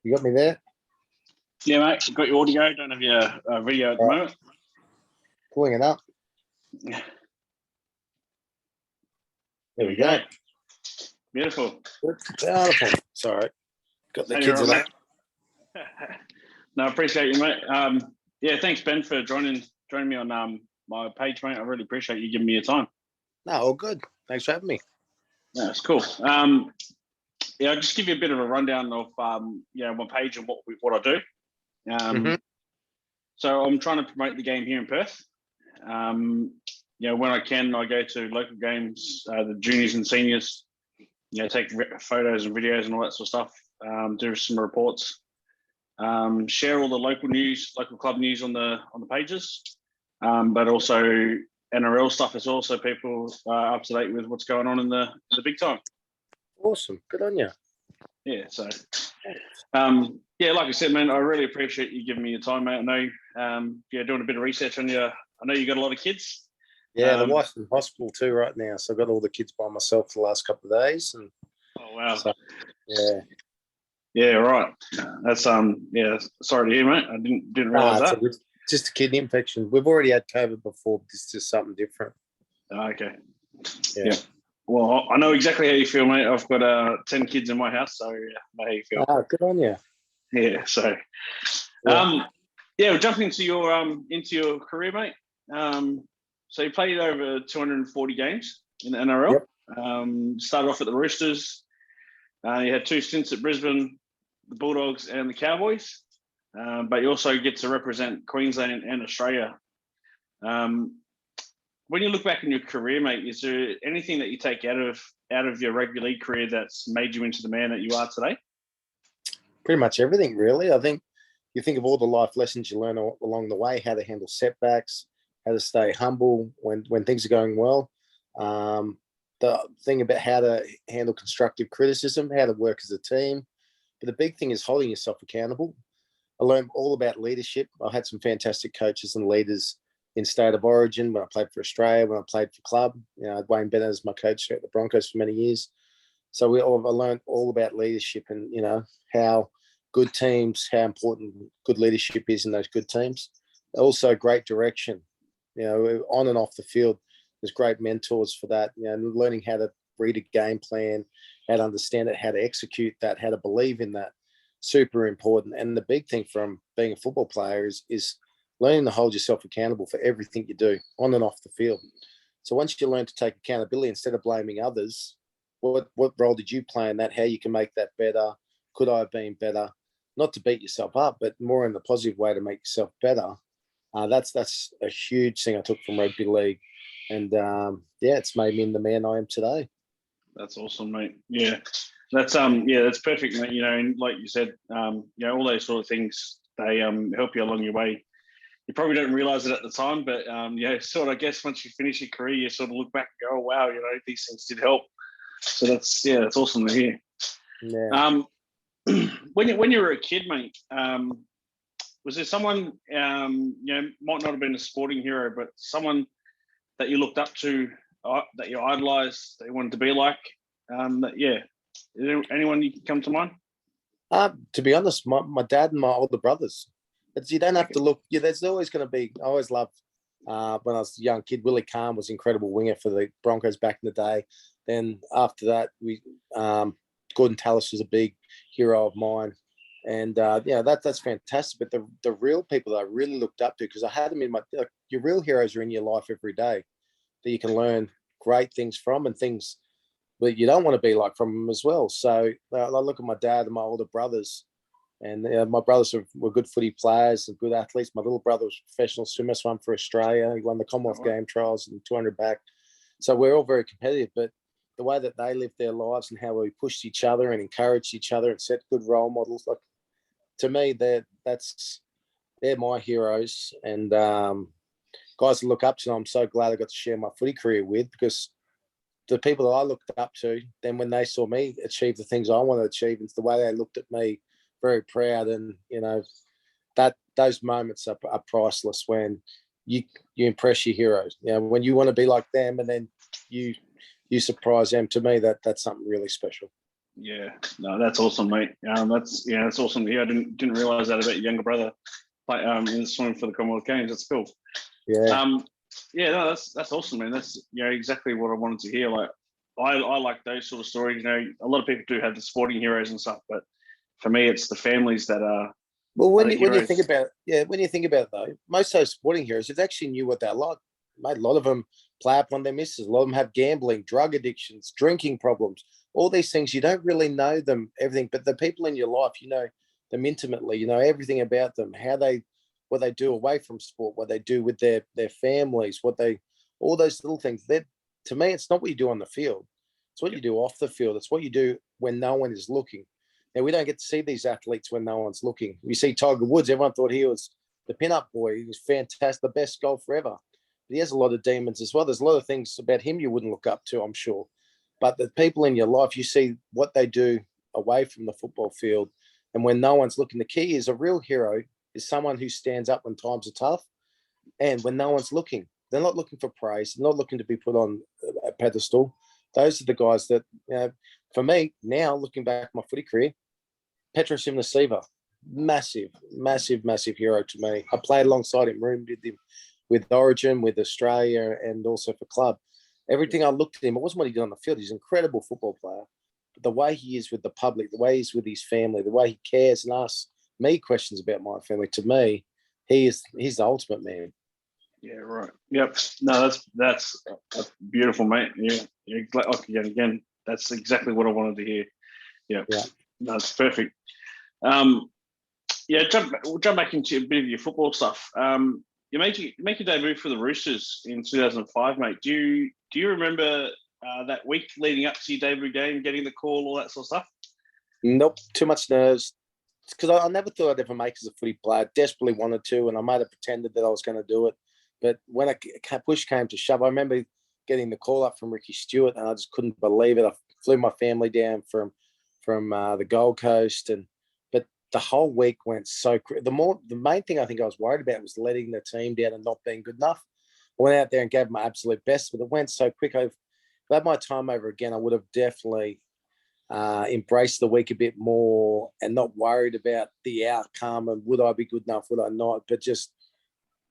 You got me there? Yeah, mate. Got your audio. Don't have your video at the moment. Pulling it up. There we go. Beautiful. Beautiful. Sorry. Got the kids in that. No, I appreciate you, mate. Yeah, thanks, Ben, for joining me on my page, mate. I really appreciate you giving me your time. No, all good. Thanks for having me. No, it's cool. Yeah, I'll just give you a bit of a rundown of my page and what I do. So I'm trying to promote the game here in Perth. When I can, I go to local games, the juniors and seniors. Take photos and videos and all that sort of stuff. Do some reports. Share all the local news, local club news on the pages, but also NRL stuff as well, so people are up to date with what's going on in the big time. Awesome, good on you. Yeah, so like I said, man, I really appreciate you giving me your time, mate. I know doing a bit of research on you. I know you got a lot of kids. Yeah, the wife's in hospital too right now, so I've got all the kids by myself for the last couple of days. And oh wow, so, yeah. Yeah, right. That's sorry to hear, mate. I didn't realise that. It's just a kidney infection. We've already had COVID before, but it's just something different. Okay. Yeah. Well, I know exactly how you feel, mate. I've got 10 kids in my house, so I know how you feel. Good on you. Yeah. So, we're jumping into your career, mate. So you played over 240 games in the NRL. Yep. Started off at the Roosters. You had 2 stints at Brisbane, the Bulldogs and the Cowboys, but you also get to represent Queensland and Australia. When you look back in your career, mate, is there anything that you take out of your rugby league career that's made you into the man that you are today? Pretty much everything, really. I think you think of all the life lessons you learn along the way, how to handle setbacks, how to stay humble when things are going well. The thing about how to handle constructive criticism, how to work as a team. But the big thing is holding yourself accountable. I learned all about leadership. I had some fantastic coaches and leaders in State of Origin when I played for Australia, when I played for club. Wayne Bennett was my coach at the Broncos for many years. So I learned all about leadership and, how good teams, how important good leadership is in those good teams. Also great direction, on and off the field. There's great mentors for that, learning how to read a game plan, how to understand it, how to execute that, how to believe in that. Super important. And the big thing from being a football player is learning to hold yourself accountable for everything you do on and off the field. So once you learn to take accountability instead of blaming others, what role did you play in that? How you can make that better? Could I have been better? Not to beat yourself up, but more in the positive way to make yourself better. That's a huge thing I took from rugby league. And it's made me the man I am today. That's awesome, mate. Yeah, that's perfect, mate. And like you said, all those sort of things, they help you along your way. You probably don't realize it at the time, but sort of, I guess once you finish your career, you sort of look back and go, oh wow, these things did help. So that's awesome to hear. Yeah. When you were a kid, mate, was there someone might not have been a sporting hero, but someone that you looked up to, that you idolized, that you wanted to be like? Is there anyone you can come to mind? To be honest, my dad and my older brothers. You don't have to look. Yeah, there's always going to be. I always loved when I was a young kid. Willie Kahn was an incredible winger for the Broncos back in the day. Then after that, Gordon Tallis was a big hero of mine, and that's fantastic. But the real people that I really looked up to, because I had them in your real heroes are in your life every day that you can learn great things from, and things that you don't want to be like from them as well. So I look at my dad and my older brothers, and my brothers were good footy players and good athletes. My little brother was a professional swimmer, swam for Australia. He won the Commonwealth Game trials and 200 back. So we're all very competitive, but the way that they lived their lives and how we pushed each other and encouraged each other and set good role models, like, to me, they're my heroes, and guys to look up to. I'm so glad I got to share my footy career with, because the people that I looked up to, then when they saw me achieve the things I want to achieve, it's the way they looked at me, very proud. And that those moments are priceless when you impress your heroes. When you want to be like them, and then you surprise them. To me, that's something really special. Yeah, no, that's awesome, mate. That's awesome. Yeah, I didn't realize that about your younger brother. In swimming for the Commonwealth Games. That's cool. Yeah. Yeah, no, that's awesome, man. That's exactly what I wanted to hear. Like, I like those sort of stories. A lot of people do have the sporting heroes and stuff, but for me, it's the families that Well, are when the you think heroes. about when you think about it, though, most of those sporting heroes, they actually knew what they're like. Mate, a lot of them play up on their misses. A lot of them have gambling, drug addictions, drinking problems, all these things. You don't really know them, everything, but the people in your life, you know them intimately. You know everything about them, what they do away from sport, what they do with their families, all those little things. That to me, it's not what you do on the field. It's what you do off the field. It's what you do when no one is looking. Now, we don't get to see these athletes when no one's looking. We see Tiger Woods. Everyone thought he was the pin-up boy. He was fantastic, the best golfer ever. But he has a lot of demons as well. There's a lot of things about him you wouldn't look up to, I'm sure. But the people in your life, you see what they do away from the football field. And when no one's looking, the key is a real hero is someone who stands up when times are tough and when no one's looking. They're not looking for praise. They're not looking to be put on a pedestal. Those are the guys that, for me, now looking back at my footy career, Petros Simnasiva, massive, massive, massive hero to me. I played alongside him, roomed with him with Origin, with Australia, and also for club. Everything I looked at him, it wasn't what he did on the field. He's an incredible football player. But the way he is with the public, the way he's with his family, the way he cares and asks me questions about my family, to me, he's the ultimate man. Yeah, right. Yep. No, that's beautiful, mate. Again, that's exactly what I wanted to hear. Yeah. No, it's perfect. We'll jump back into a bit of your football stuff. You make your debut for the Roosters in 2005, mate. Do you remember that week leading up to your debut game, getting the call, all that sort of stuff? Nope, too much nerves. Because I never thought I'd ever make as a footy player. Desperately wanted to, and I might have pretended that I was going to do it. But when push came to shove, I remember getting the call up from Ricky Stewart, and I just couldn't believe it. I flew my family down from the Gold Coast, but the whole week went so quick. The main thing I think I was worried about was letting the team down and not being good enough. I went out there and gave my absolute best, but it went so quick. If I had my time over again, I would have definitely embraced the week a bit more and not worried about the outcome and would I be good enough, would I not, but just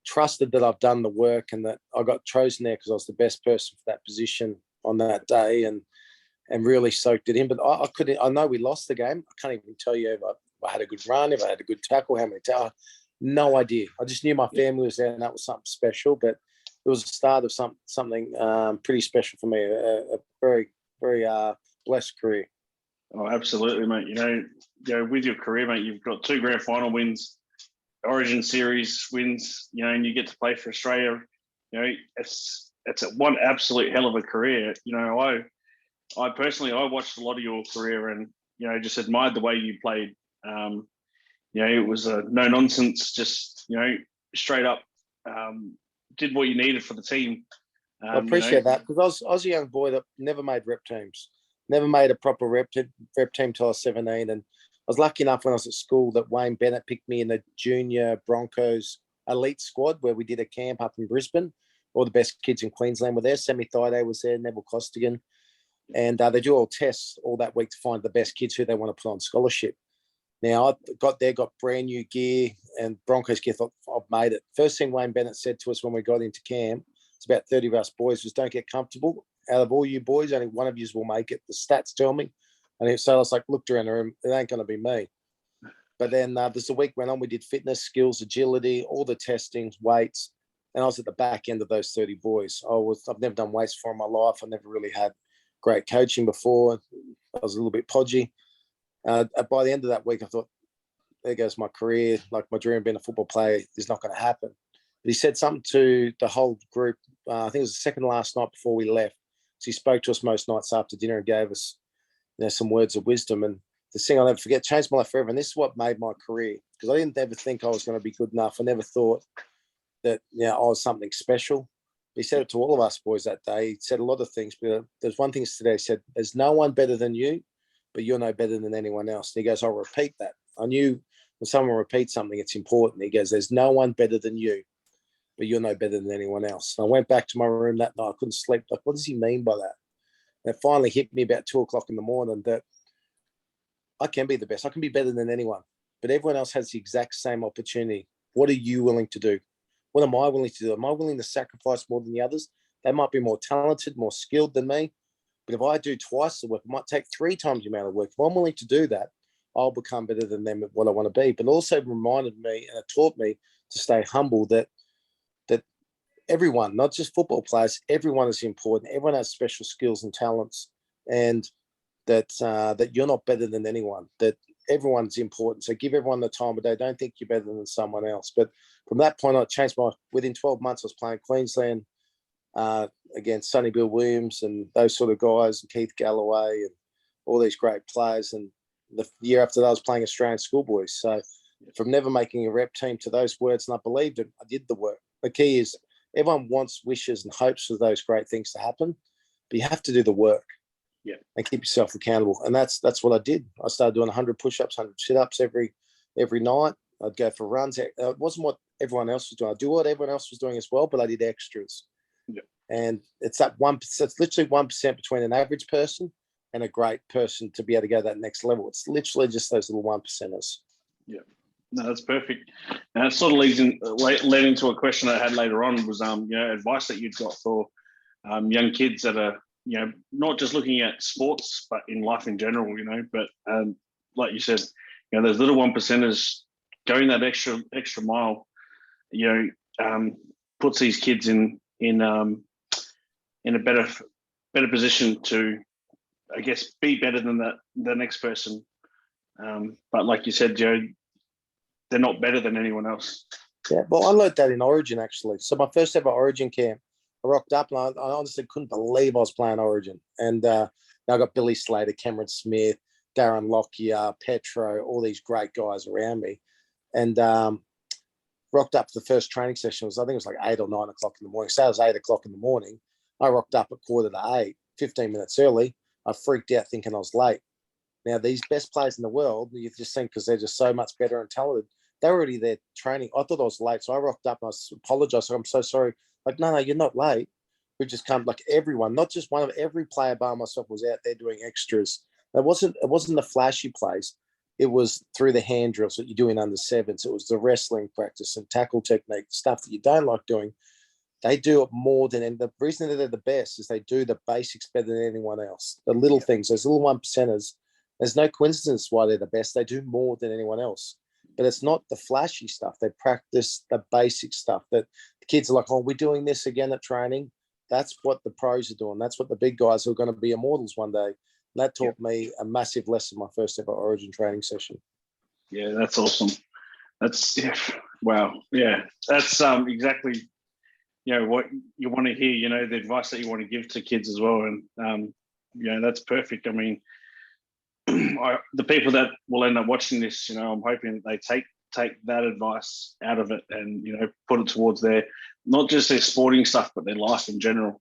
trusted that I've done the work and that I got chosen there because I was the best person for that position on that day and really soaked it in. But I know we lost the game. I can't even tell you if I had a good run, if I had a good tackle, how many tackles. No idea. I just knew my family was there and that was something special, but it was the start of something pretty special for me, a very, very blessed career. Oh, absolutely, mate. With your career, mate, you've got 2 grand final wins, Origin series wins, and you get to play for Australia. It's one absolute hell of a career. I personally, I watched a lot of your career and, just admired the way you played. It was a no nonsense, just, straight up, did what you needed for the team. I appreciate that because I was a young boy that never made rep teams, never made a proper rep team till I was 17. And I was lucky enough when I was at school that Wayne Bennett picked me in the junior Broncos elite squad where we did a camp up in Brisbane. All the best kids in Queensland were there. Sammy Thaiday was there, Neville Costigan. And they do all tests all that week to find the best kids who they want to put on scholarship. Now, I got there, got brand new gear and Broncos gear, thought, I've made it. First thing Wayne Bennett said to us when we got into camp, it's about 30 of us boys, was don't get comfortable. Out of all you boys, only one of you will make it. The stats tell me. And so I was like, looked around the room, it ain't going to be me. But then as the week went on, we did fitness, skills, agility, all the testings, weights. And I was at the back end of those 30 boys. I've never done weights before in my life. I never really had great coaching before. I was a little bit podgy. By the end of that week, I thought, there goes my career. Like my dream of being a football player is not going to happen. But he said something to the whole group. I think it was the second last night before we left. So he spoke to us most nights after dinner and gave us, some words of wisdom. And the thing I'll never forget, changed my life forever. And this is what made my career because I didn't ever think I was going to be good enough. I never thought that I was something special. He said it to all of us boys that day. He said a lot of things, but there's one thing today. He said, "There's no one better than you, but you're no better than anyone else." And he goes, "I'll repeat that." I knew when someone repeats something, it's important. He goes, "There's no one better than you, but you're no better than anyone else." And I went back to my room that night. I couldn't sleep. Like, what does he mean by that? And it finally hit me about 2:00 in the morning that I can be the best. I can be better than anyone, but everyone else has the exact same opportunity. What are you willing to do? What am I willing to do? Am I willing to sacrifice more than the others? They might be more talented, more skilled than me. But if I do twice the work, it might take 3 times the amount of work. If I'm willing to do that, I'll become better than them at what I want to be. But also reminded me and it taught me to stay humble that everyone, not just football players, everyone is important. Everyone has special skills and talents, and that you're not better than anyone. That everyone's important. So give everyone the time of day. Don't think you're better than someone else. But from that point, I changed my. Within 12 months, I was playing Queensland against Sonny Bill Williams and those sort of guys, and Keith Galloway and all these great players. And the year after that, I was playing Australian schoolboys. So from never making a rep team to those words, and I believed it, I did the work. The key is everyone wants, wishes, and hopes for those great things to happen, but you have to do the work. Yeah. And keep yourself accountable. And that's what I did. I started doing 100 push-ups, 100 sit-ups every night. I'd go for runs. It wasn't what everyone else was doing. I do what everyone else was doing as well, but I did extras. Yeah. And it's that 1%. It's literally 1% between an average person and a great person to be able to go to that next level. It's literally just those little 1%ers. Yeah. No, that's perfect. And it sort of led into a question I had later on was, advice that you'd got for young kids that are, not just looking at sports, but in life in general, but like you said, those little 1%ers going that extra mile, puts these kids in a better position to, I guess, be better than the next person. But like you said, Joe, they're not better than anyone else. Yeah, well, I learned that in Origin, actually. So my first ever Origin camp, I rocked up and I honestly couldn't believe I was playing Origin. And I got Billy Slater, Cameron Smith, Darren Lockyer, Petro, all these great guys around me. And rocked up for the first training session. I think it was like 8 or 9 o'clock in the morning. So it was 8 o'clock in the morning. I rocked up at 7:45, 15 minutes early. I freaked out thinking I was late. Now, these best players in the world, you just think because they're just so much better and talented, they're already there training. I thought I was late. So I rocked up and I apologized. I'm so sorry. Like, no, you're not late. We've just come, like everyone, not just one of every player bar myself was out there doing extras. It wasn't the flashy plays. It was through the hand drills that you do in under sevens. It was the wrestling practice and tackle technique, stuff that you don't like doing. They do it more than, and the reason that they're the best is they do the basics better than anyone else. The little things, those little 1%ers, there's no coincidence why they're the best. They do more than anyone else. But it's not the flashy stuff. They practice the basic stuff that the kids are like, oh, we're doing this again at training. That's what the pros are doing. That's what the big guys who are going to be immortals one day. And that taught me a massive lesson my first ever Origin training session. Yeah, that's awesome. That's, wow. Yeah, that's exactly, what you want to hear, the advice that you want to give to kids as well. And, that's perfect. I mean, the people that will end up watching this, I'm hoping they take that advice out of it and, put it towards their, not just their sporting stuff, but their life in general.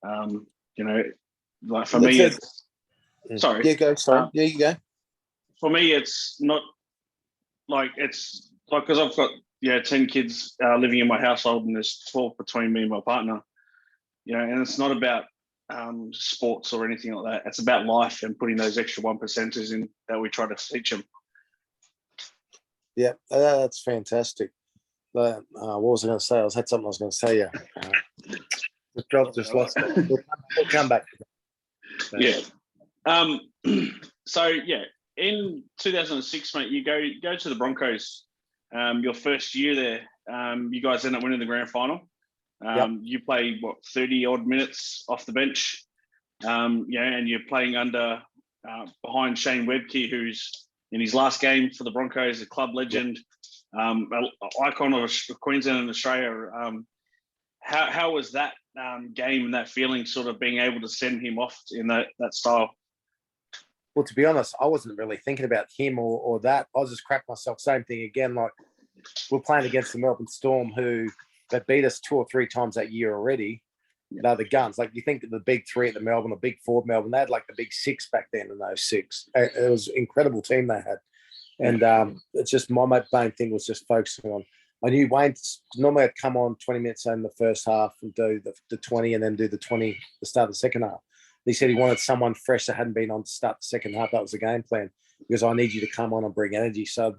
Like for me, sorry. Yeah, go. Sorry. Yeah, you go. For me, it's not like, it's like, because I've got, 10 kids living in my household and there's 12 between me and my partner, and it's not about sports or anything like that. It's about life and putting those extra 1%ers in that we try to teach them. Yeah, that's fantastic. But what was I going to say? I had something I was going to say. Yeah, just lost it. We'll come back. Yeah. So yeah, in 2006, mate, you go to the Broncos. Your first year there, you guys end up winning the grand final. You play 30 odd minutes off the bench, and you're playing under behind Shane Webke, who's in his last game for the Broncos, a club legend, an icon of Queensland and Australia. How was that game and that feeling, sort of being able to send him off in that style? Well, to be honest, I wasn't really thinking about him or that. I was just crap myself. Same thing again. Like we're playing against the Melbourne Storm, who they beat us 2 or 3 times that year already. They're the guns. Like you think that the big 3 at the Melbourne, the big 4 at Melbourne, they had like the big 6 back then in those 6. It was an incredible team they had. And it's just my main thing was just focusing on. I knew Wayne normally I'd come on 20 minutes in the first half and do the 20 and then do the 20 the start of the second half. He said he wanted someone fresh that hadn't been on to start the second half. That was the game plan. because I need you to come on and bring energy. So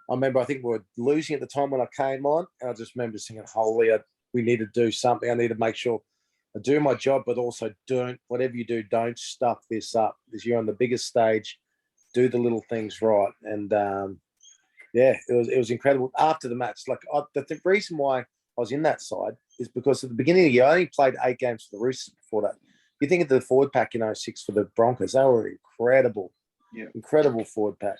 I remember, I think we were losing at the time when I came on, and I just remember thinking, holy, we need to do something. I need to make sure I do my job, but also whatever you do, don't stuff this up, because you're on the biggest stage. Do the little things right. And yeah, it was incredible. After the match, like the reason why I was in that side is because at the beginning of the year, I only played 8 games for the Roosters before that. You think of the forward pack in 06 for the Broncos, they were incredible, incredible forward pack.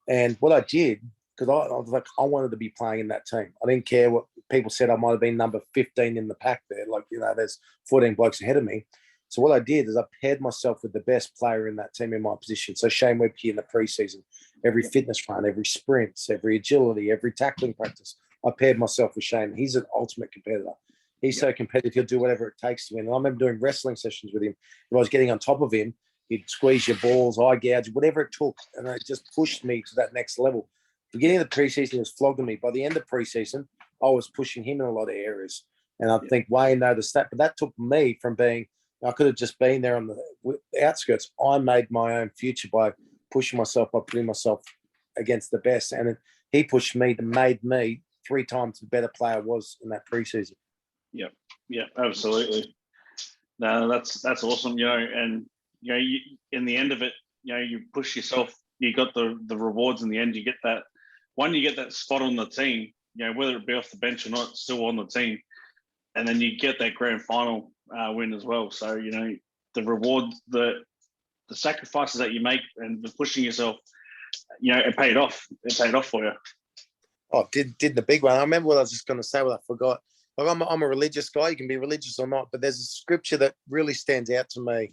And what I did, because I was like, I wanted to be playing in that team. I didn't care what people said. I might have been number 15 in the pack there. Like, there's 14 blokes ahead of me. So what I did is I paired myself with the best player in that team in my position. So Shane Webke in the preseason, every fitness run, every sprints, every agility, every tackling practice, I paired myself with Shane. He's an ultimate competitor. He's so competitive, he'll do whatever it takes to win. And I remember doing wrestling sessions with him. If I was getting on top of him, he'd squeeze your balls, eye gouge, whatever it took. And it just pushed me to that next level. Beginning of the preseason, he was flogging me. By the end of preseason, I was pushing him in a lot of areas. And I think Wayne noticed that. But that took me from being, I could have just been there on the outskirts. I made my own future by pushing myself, by putting myself against the best. And he pushed me to made me 3 times the better player I was in that preseason. Yeah, absolutely. No, that's awesome. And in the end of it, you push yourself. You got the rewards in the end. You get that spot on the team. Whether it be off the bench or not, still on the team, and then you get that grand final win as well. So the rewards, the sacrifices that you make, and the pushing yourself, it paid off. It paid off for you. Oh, did the big one. I remember what I was just going to say, what I forgot. Like I'm a religious guy. You can be religious or not, but there's a scripture that really stands out to me.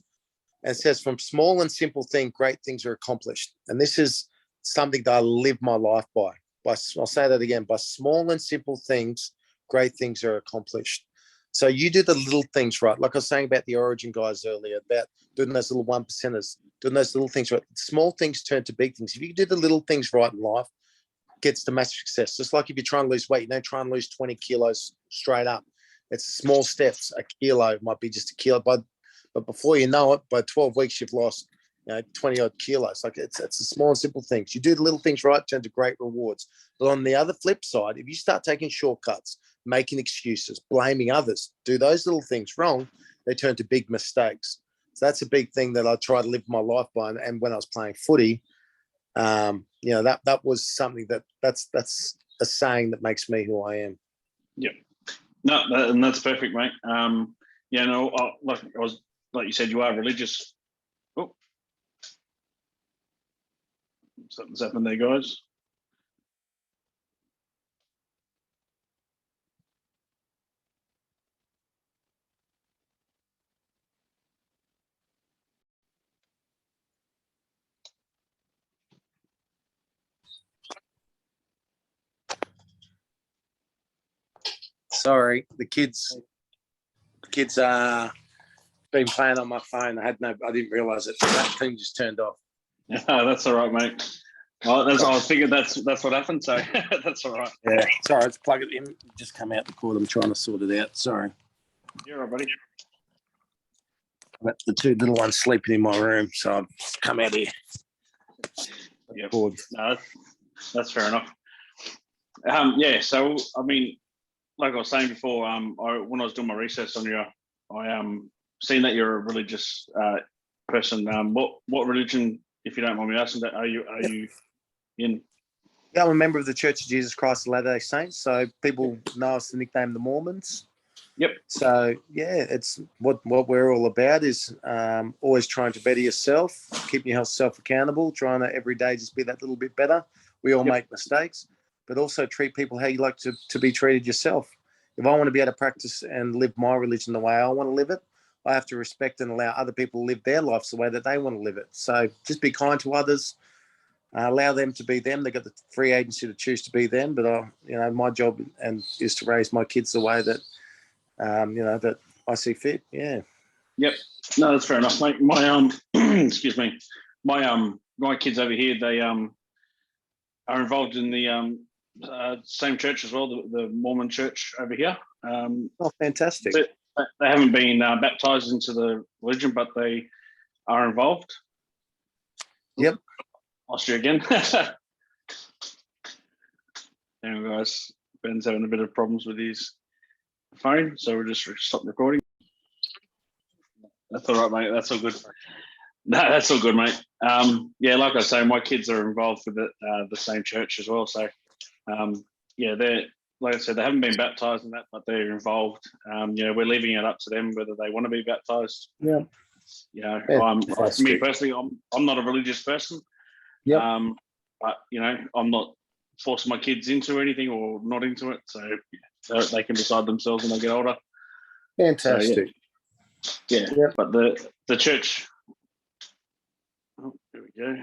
And it says, from small and simple things, great things are accomplished. And this is something that I live my life by. I'll say that again. By small and simple things, great things are accomplished. So you do the little things right. Like I was saying about the Origin guys earlier, about doing those little 1%ers, doing those little things right. Small things turn to big things. If you do the little things right in life, gets to massive success. Just like if you're trying to lose weight, you don't try and lose 20 kilos straight up. It's small steps. A kilo might be just a kilo, but before you know it, by 12 weeks, you've lost 20 odd kilos. Like it's the small and simple things. You do the little things right, turn to great rewards. But on the other flip side, if you start taking shortcuts, making excuses, blaming others, do those little things wrong, they turn to big mistakes. So that's a big thing that I try to live my life by. And when I was playing footy, that was something that's a saying that makes me who I am. Yeah, no, and that's perfect, mate. Like you said, you are religious. Oh, something's happened there, guys. Sorry, the kids been playing on my phone. I didn't realise it. That thing just turned off. Yeah, that's all right, mate. Well, I figured that's what happened. So that's all right. Yeah, sorry. Let's plug it in. Just come out the cord. I'm trying to sort it out. Sorry. You're all right, buddy. But the 2 little ones sleeping in my room, so I've come out here. Yeah, no, that's fair enough. So I mean, like I was saying before, when I was doing my research on you, I seen that you're a religious person. What religion, if you don't mind me asking, that are you in? Yeah, I'm a member of the Church of Jesus Christ of Latter-day Saints. So people know us the nickname the Mormons. Yep. So yeah, it's what we're all about is always trying to better yourself, keeping yourself accountable, trying to every day just be that little bit better. We all make mistakes, but also treat people how you like to be treated yourself. If I want to be able to practice and live my religion the way I want to live it, I have to respect and allow other people to live their lives the way that they want to live it. So just be kind to others, allow them to be them. They've got the free agency to choose to be them, but my job is to raise my kids the way that that I see fit. Yeah. Yep. No, that's fair enough. My excuse me. My kids over here, they are involved in the same church as well, the Mormon church over here. Oh, fantastic. They haven't been baptized into the religion, but they are involved. Yep. Lost you again. Anyway, guys, Ben's having a bit of problems with his phone, so we'll just stop recording. That's all right, mate. That's all good. No, that's all good, mate. Yeah, like I say, my kids are involved with the same church as well. So, yeah, they're, like I said, they haven't been baptised in that, but they're involved. We're leaving it up to them whether they want to be baptised. Yeah. Yeah, Fantastic. me personally, I'm not a religious person. Yeah. But I'm not forcing my kids into anything or not into it, so they can decide themselves when they get older. Fantastic. So, yeah. Yep. But the church. Oh, there we go.